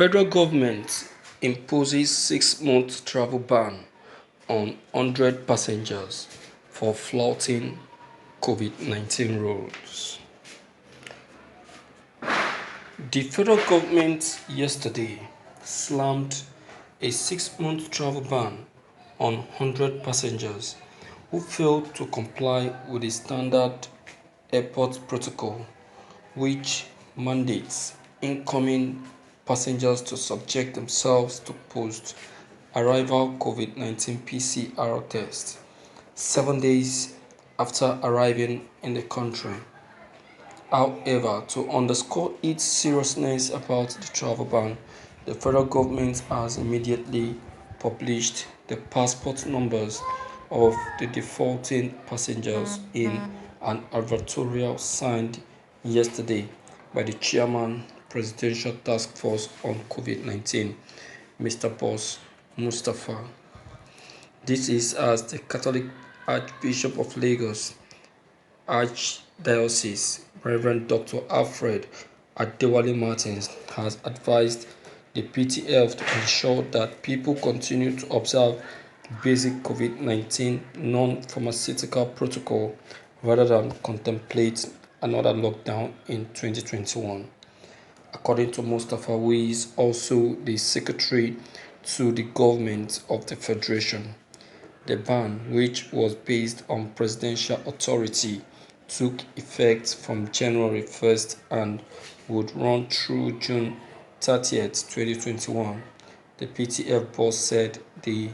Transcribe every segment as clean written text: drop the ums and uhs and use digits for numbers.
Federal government imposes 6-month travel ban on 100 passengers for flouting COVID-19 rules. The federal government yesterday slammed a 6-month travel ban on 100 passengers who failed to comply with the standard airport protocol, which mandates incoming passengers to subject themselves to post-arrival COVID-19 PCR test 7 days after arriving in the country. However, to underscore its seriousness about the travel ban, the federal government has immediately published the passport numbers of the defaulting passengers in an advertorial signed yesterday by the chairman, Presidential Task Force on COVID-19, Mr. Boss Mustafa. This is as the Catholic Archbishop of Lagos Archdiocese, Reverend Dr. Alfred Adewale Martins, has advised the PTF to ensure that people continue to observe basic COVID-19 non-pharmaceutical protocol rather than contemplate another lockdown in 2021. According to Mustafa, who is also the secretary to the government of the Federation, the ban, which was based on presidential authority, took effect from January 1st and would run through June 30th, 2021. The PTF boss said the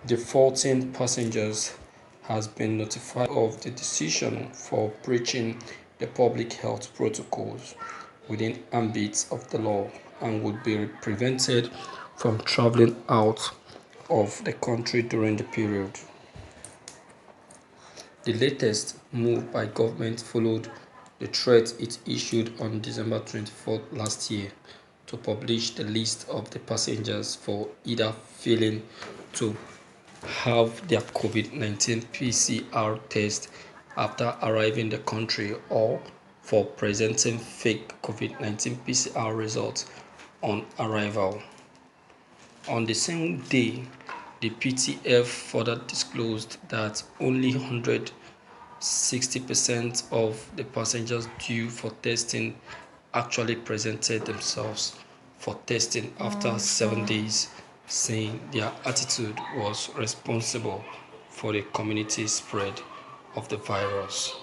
defaulting passengers has been notified of the decision for breaching the public health protocols within ambits of the law and would be prevented from traveling out of the country during the period. The latest move by government followed the threat it issued on December 24th last year to publish the list of the passengers for either failing to have their COVID-19 PCR test after arriving in the country or for presenting fake COVID-19 PCR results on arrival. On the same day, the PTF further disclosed that only 160% of the passengers due for testing actually presented themselves for testing after 7 days, saying their attitude was responsible for the community spread of the virus.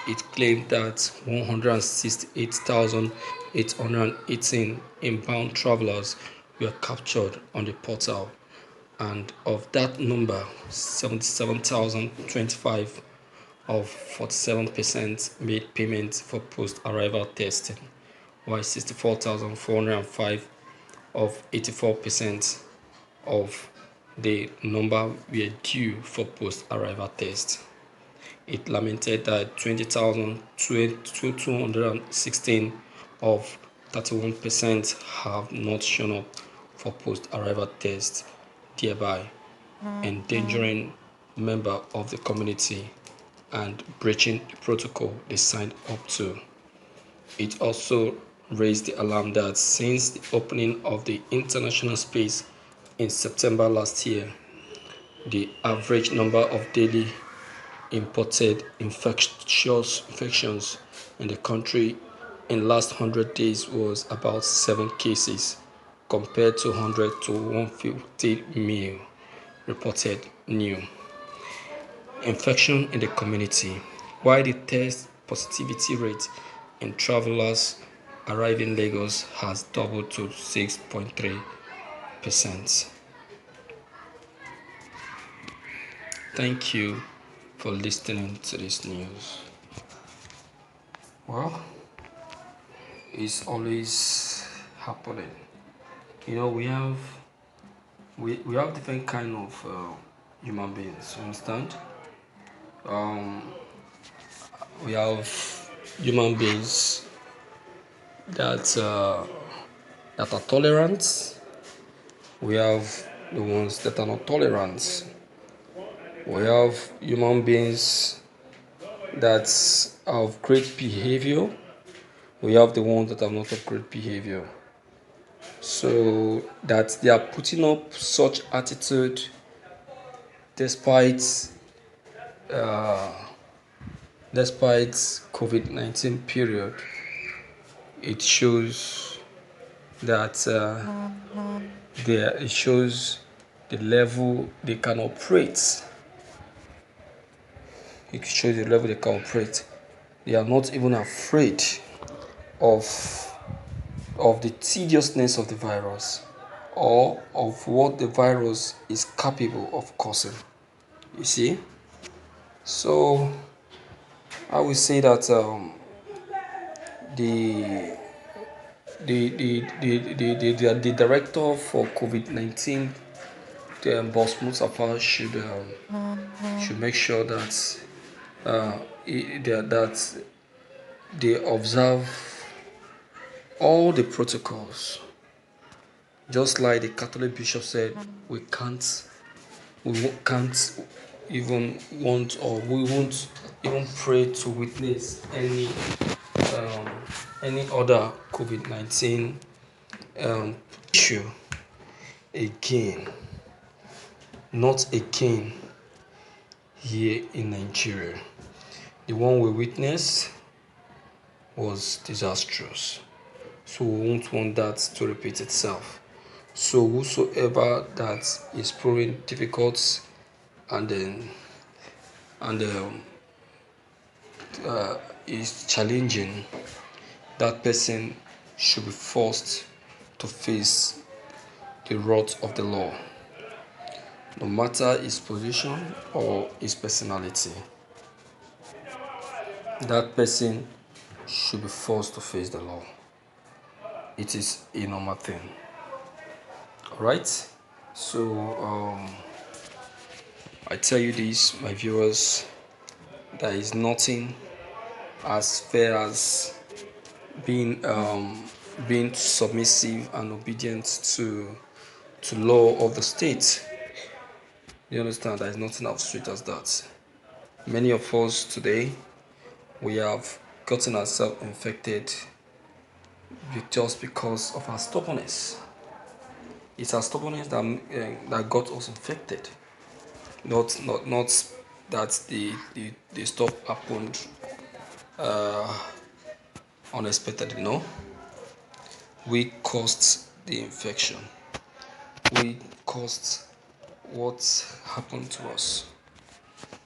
It claimed that 168,818 inbound travelers were captured on the portal, and of that number, 77,025 of 47% made payment for post-arrival testing, while 64,405 of 84% of the number were due for post-arrival tests. It lamented that 20,216 of 31% have not shown up for post-arrival tests, thereby endangering members of the community and breaching the protocol they signed up to. It also raised the alarm that since the opening of the international space in September last year, the average number of daily imported infections in the country in last 100 days was about 7 cases compared to 100 to 150 mil reported new infection in the community, while the test positivity rate in travelers arriving in Lagos has doubled to 6.3%. Thank you for listening to this news. Well, it's always happening. We have different kind of human beings. You understand? Um, we have human beings that that are tolerant. We have the ones that are not tolerant. We have human beings that are of great behavior. We have the ones that are not of great behavior. So that they are putting up such attitude despite uh, despite COVID-19 period. It shows that it shows the level they can operate. It shows the level they can operate. They are not even afraid of the tediousness of the virus or of what the virus is capable of causing. You see? So I would say that the the director for COVID-19, Boss Mustafa, should make sure that that they observe all the protocols. Just like the Catholic bishop said, we can't even want, or we won't even pray to witness um, any other COVID-19 issue again, not again here in Nigeria. The one we witnessed was disastrous, so we won't want that to repeat itself. So whosoever that is proving difficult and then and is challenging, that person should be forced to face the wrath of the law, no matter his position or his personality. That person should be forced to face the law. It is a normal thing. Alright? So I tell you this, my viewers, there is nothing as fair as being submissive and obedient to law of the state. You understand? There is nothing as sweet as that. Many of us today, we have gotten ourselves infected just because of our stubbornness. It's our stubbornness that got us infected. Not that the stuff happened unexpectedly. No, we caused the infection. We caused what happened to us.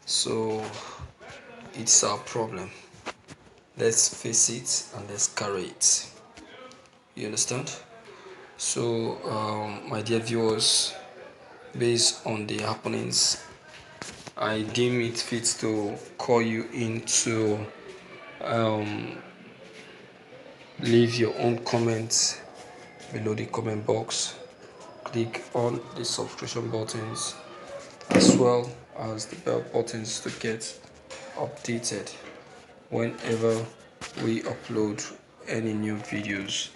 So it's our problem. Let's face it and let's carry it. You understand? So, my dear viewers, based on the happenings, I deem it fit to call you in to leave your own comments below the comment box. Click on the subscription buttons as well as the bell buttons to get updated whenever we upload any new videos.